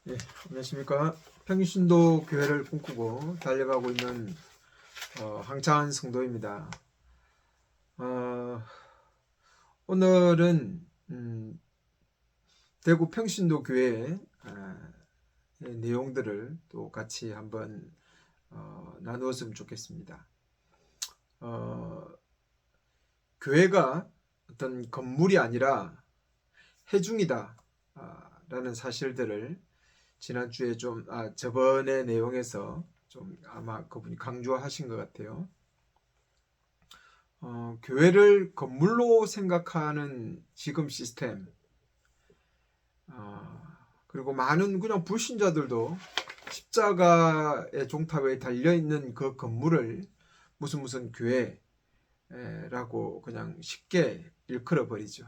예, 안녕하십니까. 평신도 교회를 꿈꾸고 달려가고 있는 황창한 성도입니다. 오늘은 대구 평신도 교회의 내용들을 또 같이 한번 나누었으면 좋겠습니다. 교회가 어떤 건물이 아니라 회중이다 라는 사실들을 지난주에 저번의 내용에서 좀 아마 그분이 강조하신 것 같아요. 교회를 건물로 생각하는 지금 시스템, 그리고 많은 그냥 불신자들도 십자가의 종탑에 달려있는 그 건물을 무슨 교회라고 그냥 쉽게 일컬어 버리죠.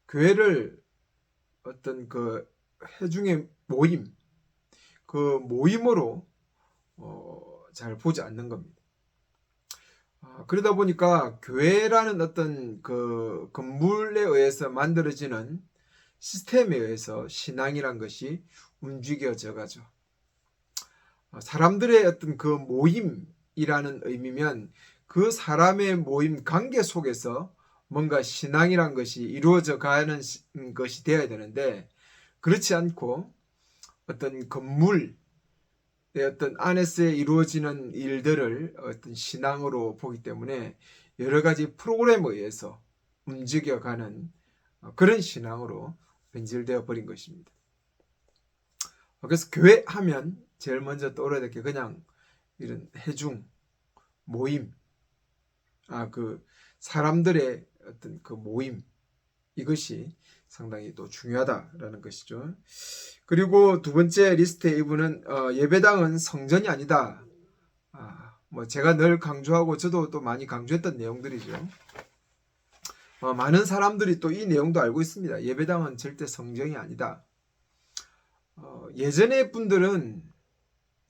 교회를 어떤 그 회중의 모임, 그 모임으로 잘 보지 않는 겁니다. 그러다 보니까 교회라는 어떤 그 건물에 의해서 만들어지는 시스템에 의해서 신앙이란 것이 움직여져 가죠. 사람들의 어떤 그 모임이라는 의미면 그 사람의 모임 관계 속에서 뭔가 신앙이란 것이 이루어져 가는 것이 되어야 되는데, 그렇지 않고 어떤 건물의 어떤 안에서 이루어지는 일들을 어떤 신앙으로 보기 때문에 여러 가지 프로그램에 의해서 움직여가는 그런 신앙으로 변질되어 버린 것입니다. 그래서 교회 하면 제일 먼저 떠올라야 될 게 그냥 이런 회중, 모임, 그 사람들의 어떤 그 모임, 이것이 상당히 또 중요하다라는 것이죠. 그리고 두 번째 리스트의 이분은 예배당은 성전이 아니다. 뭐 제가 늘 강조하고 저도 또 많이 강조했던 내용들이죠. 많은 사람들이 또 이 내용도 알고 있습니다. 예배당은 절대 성전이 아니다. 예전의 분들은,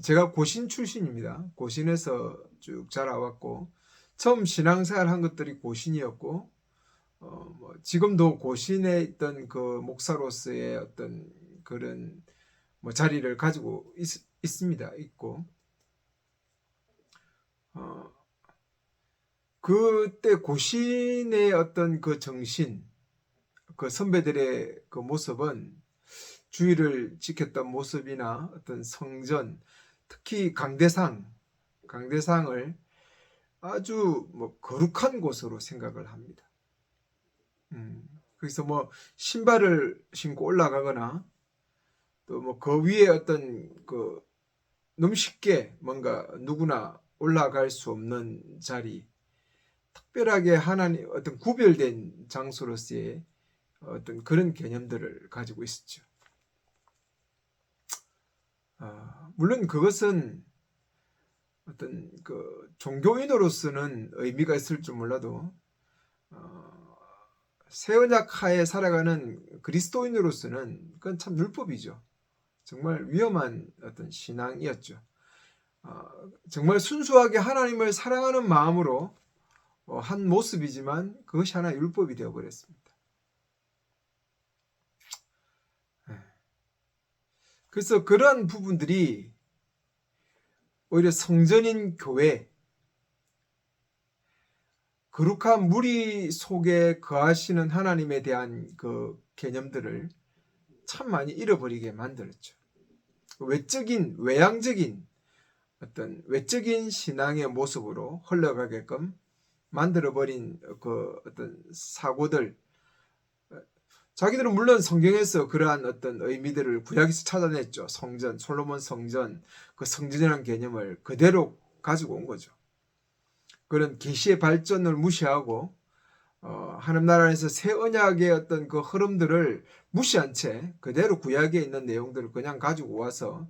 제가 고신 출신입니다. 고신에서 쭉 자라왔고 처음 신앙생활 한 것들이 고신이었고, 뭐 지금도 고신에 있던 그 목사로서의 어떤 그런 뭐 자리를 가지고 있습니다. 있고, 그때 고신의 어떤 그 정신, 그 선배들의 그 모습은 주의를 지켰던 모습이나 어떤 성전, 특히 강대상을 아주 뭐 거룩한 곳으로 생각을 합니다. 그래서 뭐 신발을 신고 올라가거나 또 뭐 그 위에 어떤 그 너무 쉽게 뭔가 누구나 올라갈 수 없는 자리, 특별하게 하나님 어떤 구별된 장소로서의 어떤 그런 개념들을 가지고 있었죠. 물론 그것은 어떤 그 종교인으로서는 의미가 있을 줄 몰라도 새 언약 하에 살아가는 그리스도인으로서는 그건 참 율법이죠. 정말 위험한 어떤 신앙이었죠. 정말 순수하게 하나님을 사랑하는 마음으로 한 모습이지만 그것이 하나의 율법이 되어버렸습니다. 그래서 그러한 부분들이 오히려 성전인 교회, 거룩한 무리 속에 거하시는 하나님에 대한 그 개념들을 참 많이 잃어버리게 만들었죠. 외향적인 어떤 외적인 신앙의 모습으로 흘러가게끔 만들어버린 그 어떤 사고들, 자기들은 물론 성경에서 그러한 어떤 의미들을 구약에서 찾아냈죠. 성전, 솔로몬 성전, 그 성전이라는 개념을 그대로 가지고 온 거죠. 그런 계시의 발전을 무시하고 하나님 나라에서 새 언약의 어떤 그 흐름들을 무시한 채 그대로 구약에 있는 내용들을 그냥 가지고 와서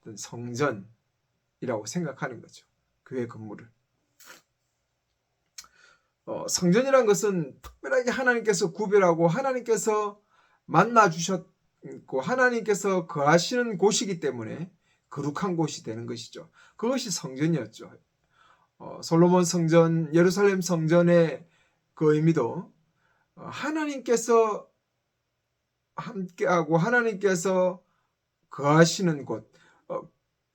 어떤 성전이라고 생각하는 거죠. 교회 건물을. 성전이란 것은 특별하게 하나님께서 구별하고 하나님께서 만나 주셨고 하나님께서 거하시는 곳이기 때문에 거룩한 곳이 되는 것이죠. 그것이 성전이었죠. 솔로몬 성전, 예루살렘 성전의 그 의미도 하나님께서 함께하고 하나님께서 거하시는 곳.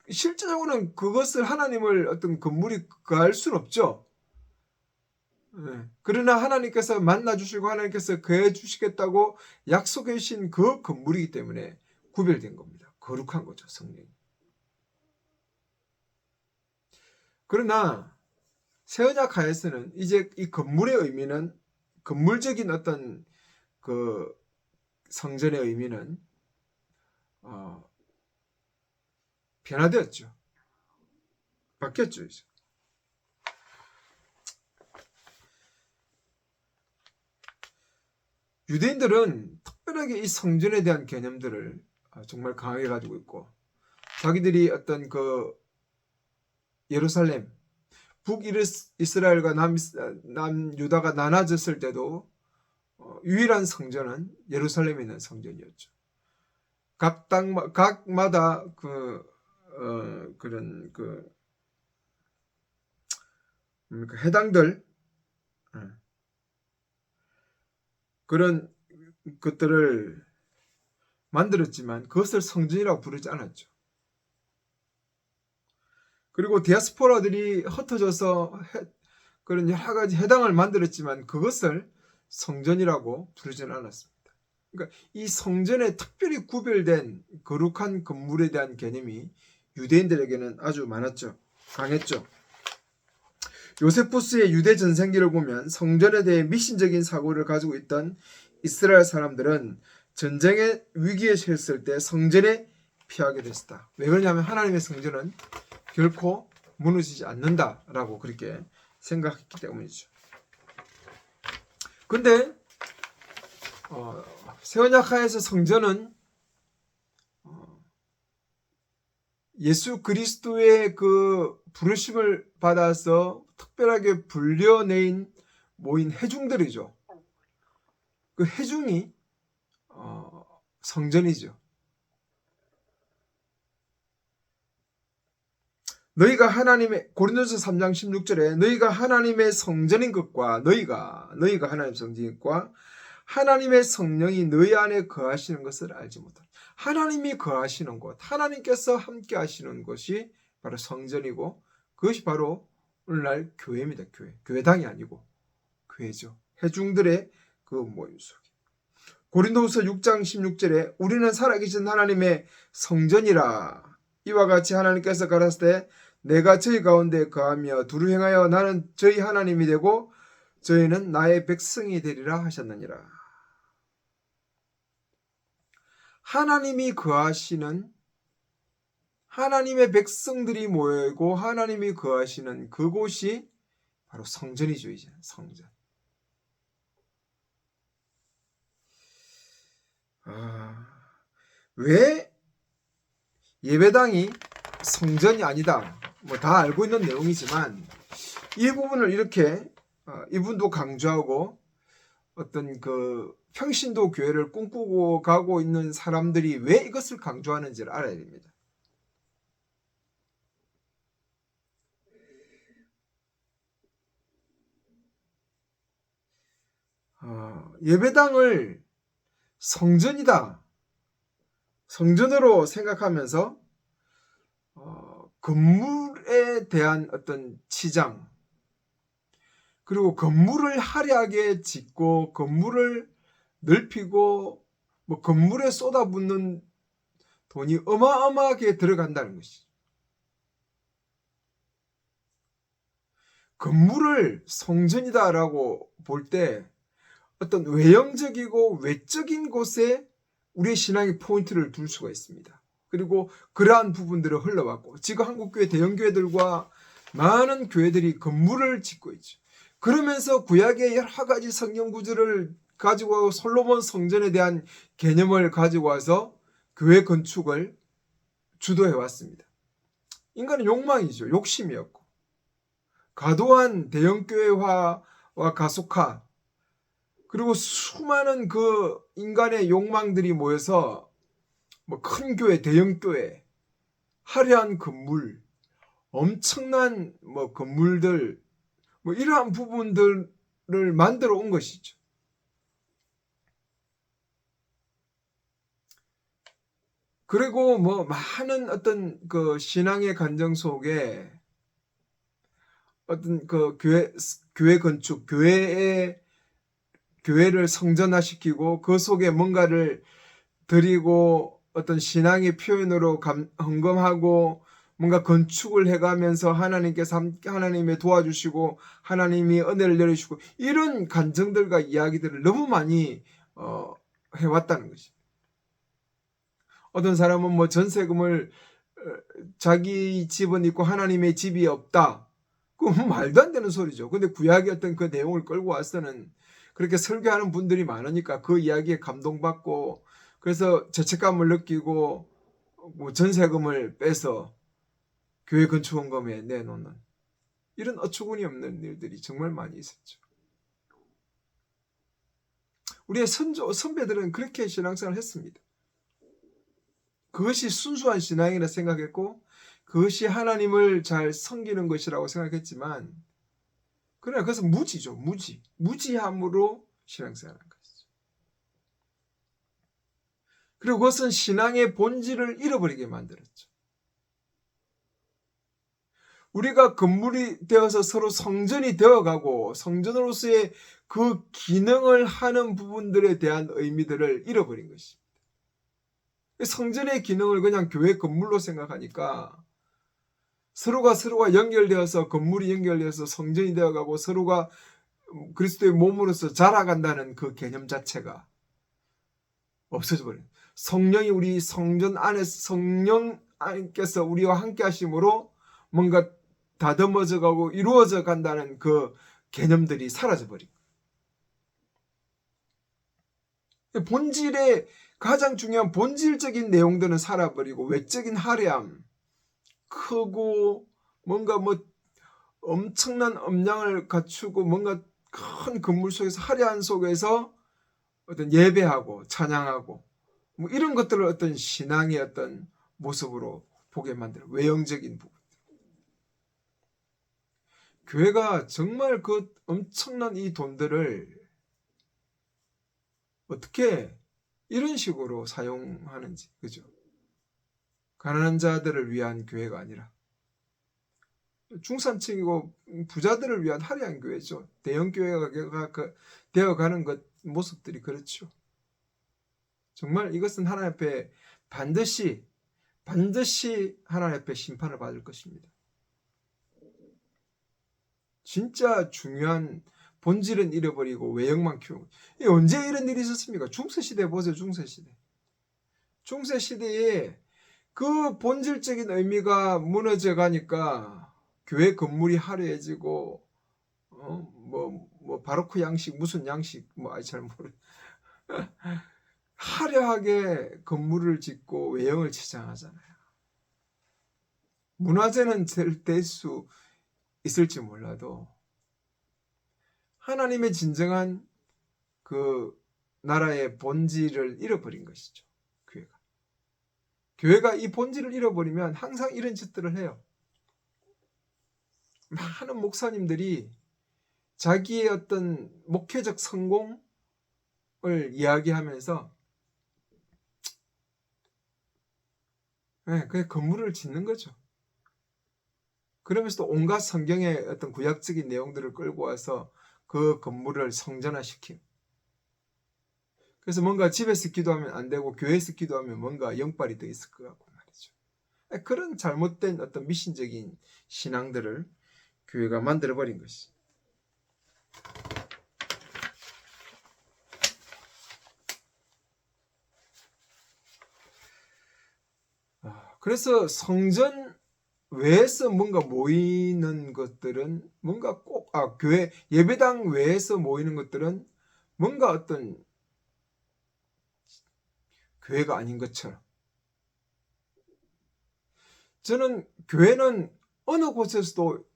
실제적으로는 그것을 하나님을 어떤 건물이 거할 수는 없죠. 그러나 하나님께서 만나 주시고 하나님께서 거해 주시겠다고 약속해 주신 그 건물이기 때문에 구별된 겁니다. 거룩한 거죠, 성령이. 그러나 새 언약 하에서는 이제 이 건물의 의미는, 건물적인 어떤 그 성전의 의미는 변화되었죠. 바뀌었죠, 이제. 유대인들은 특별하게 이 성전에 대한 개념들을 정말 강하게 가지고 있고, 자기들이 어떤 그 예루살렘, 북이스라엘과 남유다가 나눠졌을 때도 유일한 성전은 예루살렘에 있는 성전이었죠. 각마다 그런 해당들 그런 것들을 만들었지만 그것을 성전이라고 부르지 않았죠. 그리고 디아스포라들이 흩어져서 그런 여러 가지 해당을 만들었지만 그것을 성전이라고 부르지는 않았습니다. 그러니까 이 성전에 특별히 구별된 거룩한 건물에 대한 개념이 유대인들에게는 아주 많았죠. 강했죠. 요세푸스의 유대 전생기를 보면 성전에 대해 미신적인 사고를 가지고 있던 이스라엘 사람들은 전쟁의 위기에 처했을 때 성전에 피하게 됐다. 왜 그러냐면 하나님의 성전은 결코 무너지지 않는다라고 그렇게 생각했기 때문이죠. 근데 새언약 하에서 성전은 예수 그리스도의 그 부르심을 받아서 특별하게 불려내인 모인 회중들이죠. 그 회중이 성전이죠. 너희가 하나님의, 고린도서 3장 16절에 너희가 하나님의 성전인 것과 너희가 하나님의 성전인 것과 하나님의 성령이 너희 안에 거하시는 것을 알지 못한다. 하나님이 거하시는 곳, 하나님께서 함께 하시는 것이 바로 성전이고 그것이 바로 오늘날 교회입니다. 교회당이 아니고 교회죠. 회중들의 그 모임 속에. 고린도후서 6장 16절에 우리는 살아계신 하나님의 성전이라. 이와 같이 하나님께서 가라사대 때 내가 저희 가운데 거하며 두루 행하여 나는 저희 하나님이 되고 저희는 나의 백성이 되리라 하셨느니라. 하나님이 거하시는, 하나님의 백성들이 모이고 하나님이 거하시는 그곳이 바로 성전이죠. 이제 성전. 왜 예배당이 성전이 아니다, 뭐 다 알고 있는 내용이지만 이 부분을 이렇게 이분도 강조하고 어떤 그 평신도 교회를 꿈꾸고 가고 있는 사람들이 왜 이것을 강조하는지를 알아야 됩니다. 예배당을 성전이다, 성전으로 생각하면서 건물에 대한 어떤 치장, 그리고 건물을 화려하게 짓고 건물을 넓히고 뭐 건물에 쏟아붓는 돈이 어마어마하게 들어간다는 것이죠. 건물을 성전이다라고 볼 때 어떤 외형적이고 외적인 곳에 우리의 신앙의 포인트를 둘 수가 있습니다. 그리고 그러한 부분들을 흘러왔고 지금 한국교회 대형교회들과 많은 교회들이 건물을 짓고 있죠. 그러면서 구약의 여러 가지 성경 구절을 가지고 솔로몬 성전에 대한 개념을 가지고 와서 교회 건축을 주도해 왔습니다. 인간은 욕망이죠. 욕심이었고 과도한 대형교회화와 가속화, 그리고 수많은 그 인간의 욕망들이 모여서 뭐 큰 교회, 대형 교회, 화려한 건물, 엄청난 뭐 건물들, 뭐 이러한 부분들을 만들어 온 것이죠. 그리고 뭐 많은 어떤 그 신앙의 간정 속에 어떤 그 교회 건축, 교회를 성전화시키고 그 속에 뭔가를 드리고 어떤 신앙의 표현으로 헌금하고 뭔가 건축을 해가면서 하나님께서 하나님의 도와주시고 하나님이 은혜를 내려주시고 이런 간증들과 이야기들을 너무 많이 해왔다는 것입니다. 어떤 사람은 뭐 전세금을 자기 집은 있고 하나님의 집이 없다. 그건 말도 안 되는 소리죠. 근데 구약의 어떤 그 내용을 끌고 와서는 그렇게 설교하는 분들이 많으니까 그 이야기에 감동받고 그래서 죄책감을 느끼고 뭐 전세금을 빼서 교회 건축원금에 내놓는 이런 어처구니 없는 일들이 정말 많이 있었죠. 우리의 선배들은 그렇게 신앙생활을 했습니다. 그것이 순수한 신앙이라 생각했고 그것이 하나님을 잘 섬기는 것이라고 생각했지만 그러나 그것은 무지죠. 무지함으로 신앙생활한 것이죠. 그리고 그것은 신앙의 본질을 잃어버리게 만들었죠. 우리가 건물이 되어서 서로 성전이 되어가고 성전으로서의 그 기능을 하는 부분들에 대한 의미들을 잃어버린 것입니다. 성전의 기능을 그냥 교회 건물로 생각하니까 서로가 연결되어서 건물이 연결되어서 성전이 되어가고 서로가 그리스도의 몸으로서 자라간다는 그 개념 자체가 없어져 버려요. 성령이 우리 성전 안에 성령께서 우리와 함께 하심으로 뭔가 다듬어져 가고 이루어져 간다는 그 개념들이 사라져 버리고 본질의 가장 중요한 본질적인 내용들은 살아버리고 외적인 화려함 크고 뭔가 뭐 엄청난 음량을 갖추고 뭔가 큰 건물 속에서 화려한 속에서 어떤 예배하고 찬양하고 뭐 이런 것들을 어떤 신앙의 어떤 모습으로 보게 만드는 외형적인 부분. 교회가 정말 그 엄청난 이 돈들을 어떻게 이런 식으로 사용하는지, 그죠? 가난한 자들을 위한 교회가 아니라 중산층이고 부자들을 위한 화려한 교회죠. 대형 교회가 되어가는 것 모습들이 그렇죠. 정말 이것은 하나님 앞에 반드시 하나님 앞에 심판을 받을 것입니다. 진짜 중요한 본질은 잃어버리고 외형만 키우고. 언제 이런 일이 있었습니까? 중세시대 보세요. 중세시대에 그 본질적인 의미가 무너져 가니까 교회 건물이 화려해지고 뭐 바로크 양식 무슨 양식 뭐 잘 모르 화려하게 건물을 짓고 외형을 치장하잖아요. 문화재는 될 수 있을지 몰라도 하나님의 진정한 그 나라의 본질을 잃어버린 것이죠. 교회가 이 본질을 잃어버리면 항상 이런 짓들을 해요. 많은 목사님들이 자기의 어떤 목회적 성공을 이야기하면서 그냥 건물을 짓는 거죠. 그러면서 또 온갖 성경의 어떤 구약적인 내용들을 끌고 와서 그 건물을 성전화시키고 그래서 뭔가 집에서 기도하면 안 되고 교회에서 기도하면 뭔가 영빨이 더 있을 것 같고 말이죠. 그런 잘못된 어떤 미신적인 신앙들을 교회가 만들어버린 것이. 그래서 성전 외에서 뭔가 모이는 것들은 뭔가 꼭 교회 예배당 외에서 모이는 것들은 뭔가 어떤 교회가 아닌 것처럼 저는 교회는 어느 곳에서도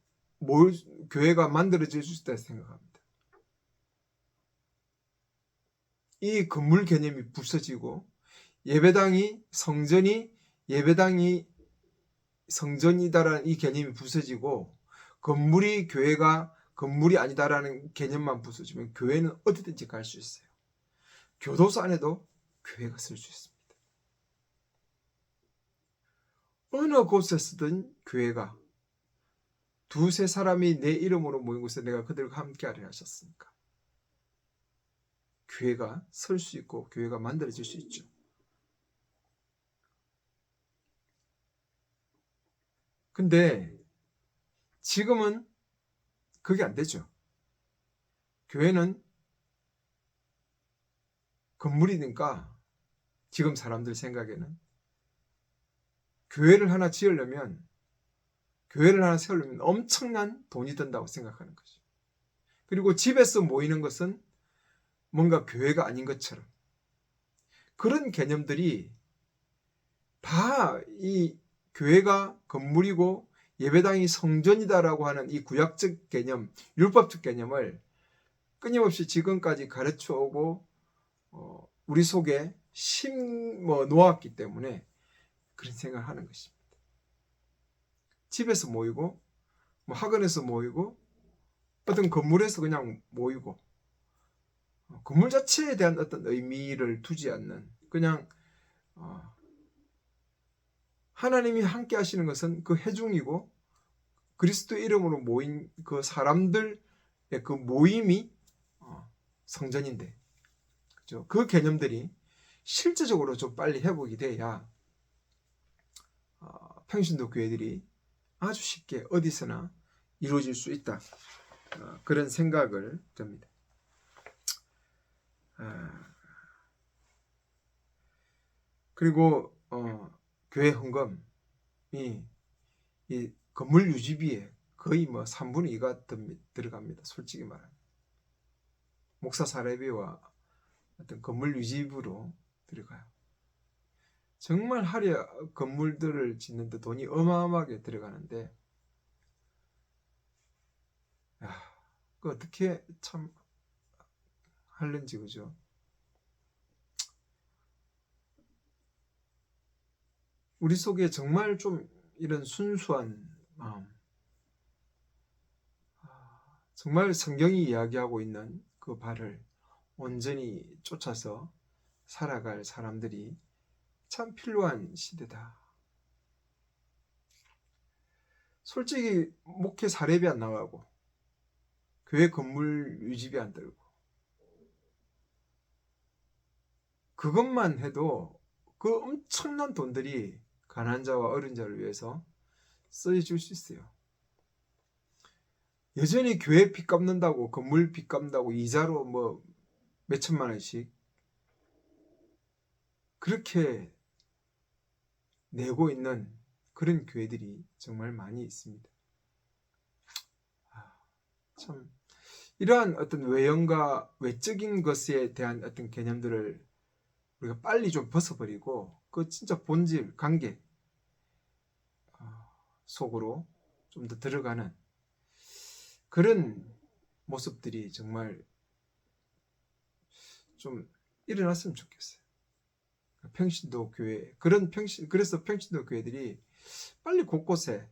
교회가 만들어질 수 있다고 생각합니다. 이 건물 개념이 부서지고 예배당이 성전이다라는 이 개념이 부서지고 교회가 건물이 아니다라는 개념만 부서지면 교회는 어디든지 갈 수 있어요. 교도소 안에도 교회가 쓸 수 있습니다. 어느 곳에서든 교회가 두세 사람이 내 이름으로 모인 곳에 내가 그들과 함께하리라 하셨으니까 교회가 설 수 있고 교회가 만들어질 수 있죠. 근데 지금은 그게 안 되죠. 교회는 건물이니까 지금 사람들 생각에는 교회를 하나 지으려면 교회를 하나 세우려면 엄청난 돈이 든다고 생각하는 거죠. 그리고 집에서 모이는 것은 뭔가 교회가 아닌 것처럼 그런 개념들이 다 이 교회가 건물이고 예배당이 성전이다라고 하는 이 구약적 개념, 율법적 개념을 끊임없이 지금까지 가르쳐 오고 우리 속에 놓았기 때문에 그런 생각을 하는 것입니다. 집에서 모이고 학원에서 모이고 어떤 건물에서 그냥 모이고 건물 자체에 대한 어떤 의미를 두지 않는 그냥 하나님이 함께 하시는 것은 그 회중이고 그리스도 이름으로 모인 그 사람들의 그 모임이 성전인데 그렇죠? 그 개념들이 실제적으로 좀 빨리 회복이 돼야 평신도 교회들이 아주 쉽게 어디서나 이루어질 수 있다. 그런 생각을 듭니다. 그리고 교회 헌금이 이 건물 유지비에 거의 3분의 2가 들어갑니다. 솔직히 말하면 목사 사례비와 어떤 건물 유지비로 들어가요. 정말 하려 건물들을 짓는데 돈이 어마어마하게 들어가는데 그 어떻게 참 하는지 그죠? 우리 속에 정말 좀 이런 순수한 마음, 정말 성경이 이야기하고 있는 그 발을 온전히 쫓아서 살아갈 사람들이 참 필요한 시대다. 솔직히 목회 사례비 안 나가고 교회 건물 유지비 안 들고 그것만 해도 그 엄청난 돈들이 가난한 자와 어린 자를 위해서 쓰여질 수 있어요. 여전히 교회 빚 갚는다고 건물 빚 갚는다고 이자로 몇천만 원씩 그렇게 내고 있는 그런 교회들이 정말 많이 있습니다. 참 이러한 어떤 외형과 외적인 것에 대한 어떤 개념들을 우리가 빨리 좀 벗어버리고 그 진짜 본질, 관계 속으로 좀 더 들어가는 그런 모습들이 정말 좀 일어났으면 좋겠어요. 평신도 교회 그래서 평신도 교회들이 빨리 곳곳에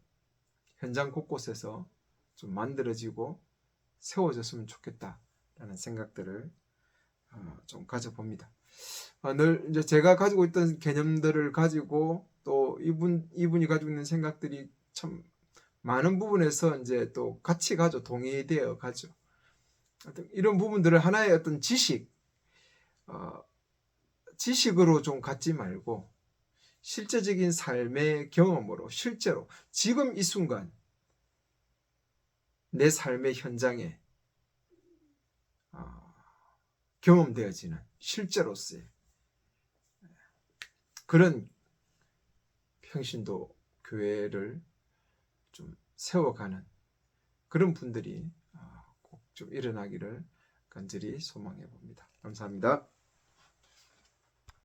현장 곳곳에서 좀 만들어지고 세워졌으면 좋겠다라는 생각들을 좀 가져봅니다. 늘 이제 제가 가지고 있던 개념들을 가지고 또 이분이 가지고 있는 생각들이 참 많은 부분에서 이제 또 같이 가죠. 동의되어 가죠. 이런 부분들을 하나의 어떤 지식으로 좀 갖지 말고 실제적인 삶의 경험으로 실제로 지금 이 순간 내 삶의 현장에 경험되어지는 실제로서의 그런 평신도 교회를 좀 세워가는 그런 분들이 꼭 좀 일어나기를 간절히 소망해 봅니다. 감사합니다.